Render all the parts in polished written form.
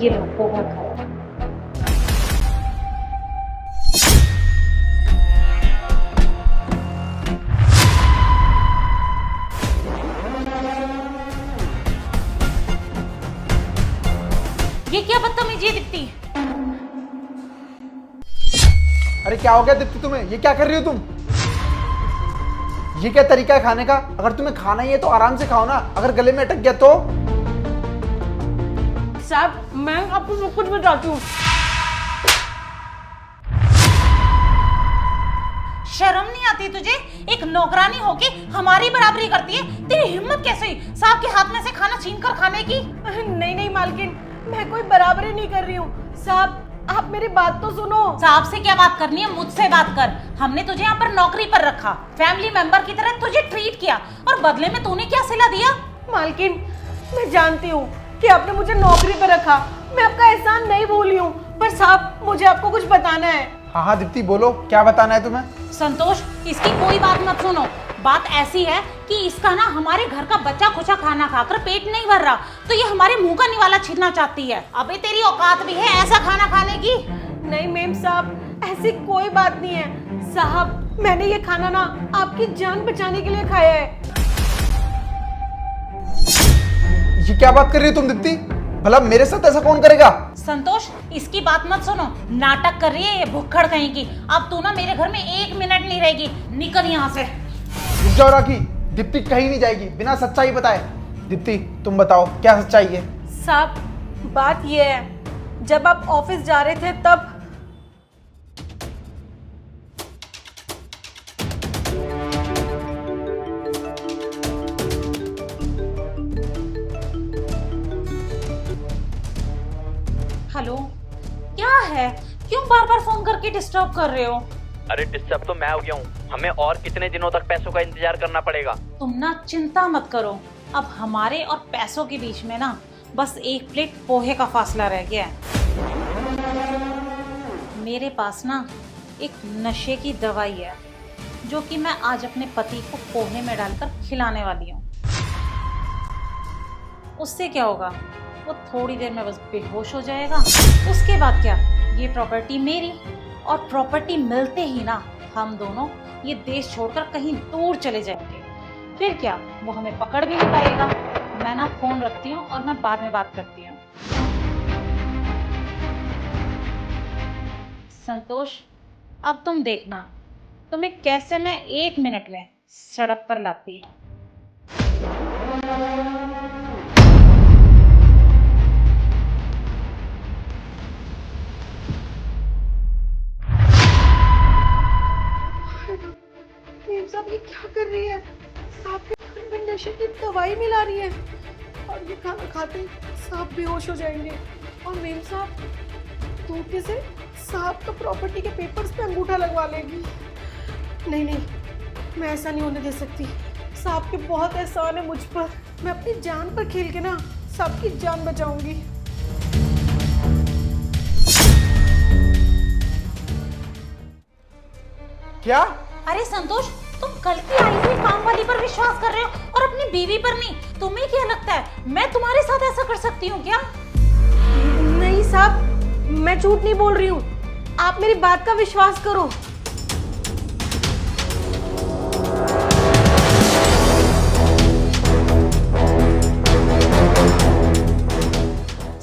ये लो पोहा खाओ। ये क्या बदतमीजी है दीप्ति? अरे क्या हो गया दीप्ति तुम्हें? ये क्या कर रही हो तुम? ये क्या तरीका है खाने का? अगर तुम्हें खाना ही है तो आराम से खाओ ना, अगर गले में अटक गया तो? साहब मैं आपको सब कुछ बताती हूँ। शर्म नहीं आती तुझे? एक नौकरानी होके हमारी बराबरी करती है, तेरी हिम्मत कैसे हुई साहब के हाथ में से खाना छीन कर खाने की? नहीं नहीं मालकिन, मैं कोई बराबरी नहीं कर रही हूँ। साहब आप मेरी बात तो सुनो। साहब से क्या बात करनी है? मुझसे बात कर। हमने तुझे यहाँ पर नौकरी पर रखा, फैमिली मेंबर की तरह तुझे ट्रीट किया, और बदले में तूने क्या सिला दिया? मालकिन मैं जानती हूँ कि आपने मुझे नौकरी पर रखा, मैं आपका एहसान नहीं भूली हूँ, पर साहब मुझे आपको कुछ बताना है। हाँ हाँ दीप्ति बोलो, क्या बताना है तुम्हें? संतोष, इसकी कोई बात मत सुनो। बात ऐसी है कि इसका ना हमारे घर का बच्चा खुचा खाना खाकर पेट नहीं भर रहा, तो ये हमारे मुंह का निवाला छीनना चाहती है। अबे तेरी औकात भी है ऐसा खाना खाने की? नहीं मेम साहब, ऐसी कोई बात नहीं है। साहब मैंने ये खाना ना आपकी जान बचाने के लिए खाया है। ये क्या बात कर रही हो तुम दीप्ति? भला मेरे साथ ऐसा कौन करेगा? संतोष, इसकी बात मत सुनो, नाटक कर रही है ये भुक्खड़ कहीं की। अब तू ना मेरे घर में 1 मिनट नहीं रहेगी, निकल यहाँ से। रुक जाओ राखी, दीप्ति कहीं नहीं जाएगी बिना सच्चाई बताए। दीप्ति तुम बताओ क्या सच्चाई है? साहब बात ये है, जब आप ऑफिस जा रहे थे तब हेलो, क्या है? क्यों बार बार फोन करके डिस्टर्ब कर रहे हो? अरे डिस्टर्ब तो मैं हो गया हूँ। हमें और कितने दिनों तक पैसों का इंतजार करना पड़ेगा? तुम ना चिंता मत करो, अब हमारे और पैसों के बीच में ना बस 1 प्लेट पोहे का फासला रह गया है। मेरे पास ना एक नशे की दवाई है जो कि मैं आज अपने पति को पोहे में डालकर खिलाने वाली हूँ। उससे क्या होगा, वो थोड़ी देर में बस बेहोश हो जाएगा। उसके बाद क्या, ये प्रॉपर्टी मेरी, और प्रॉपर्टी मिलते ही ना हम दोनों ये देश छोड़कर कहीं दूर चले जाएंगे। फिर क्या, वो हमें पकड़ भी नहीं पाएगा। मैं ना फोन रखती हूँ और मैं बाद में बात करती हूँ। संतोष, अब तुम देखना तुम्हें कैसे मैं 1 मिनट में सड़क पर लाती। मेम साहब ये क्या कर रही है? साहब के खाने में नशे की दवाई मिला रही है, और ये खाना खाते ही साहब बेहोश हो जाएंगे, और मेम साहब धोखे से साहब का प्रॉपर्टी के पेपर्स पे अंगूठा लगवा लेगी। नहीं नहीं, मैं ऐसा नहीं होने दे सकती। साहब के बहुत एहसान है मुझ पर, मैं अपनी जान पर खेल के ना साहब की जान बचाऊंगी। क्या? अरे संतोष, तुम कल की आई हुई काम वाली पर विश्वास कर रहे हो और अपनी बीवी पर नहीं। तुम्हें क्या लगता है मैं तुम्हारे साथ ऐसा कर सकती हूँ क्या? नहीं साहब, मैं झूठ नहीं बोल रही हूँ, आप मेरी बात का विश्वास करो।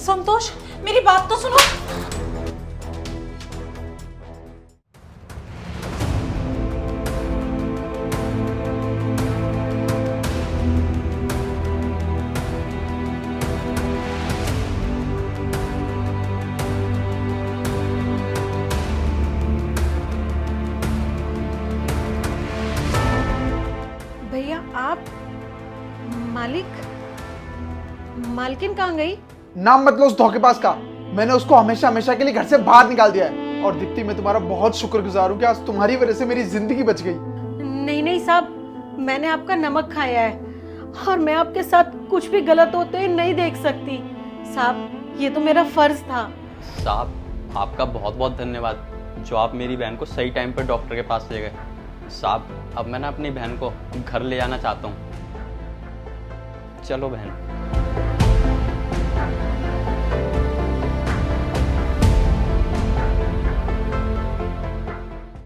संतोष, मेरी बात तो सुनो। भैया आप मालकिन कहाँ गई? नाम मत लो उस धोखेबाज का। मैंने उसको हमेशा हमेशा के लिए घर से बाहर निकाल दिया है। और दीप्ति मैं तुम्हारा बहुत शुक्रगुजार हूँ कि आज तुम्हारी वजह से मेरी जिंदगी बच गई। नहीं नहीं साहब, मैंने आपका नमक खाया है, और मैं आपके साथ कुछ भी गलत होते हुए नहीं देख सकती। साहब ये तो मेरा फर्ज था। साहब आपका बहुत बहुत धन्यवाद जो आप मेरी बहन को सही टाइम पर डॉक्टर के पास ले गए। साहब अब मैं ना अपनी बहन को घर ले जाना चाहता हूँ। चलो बहन।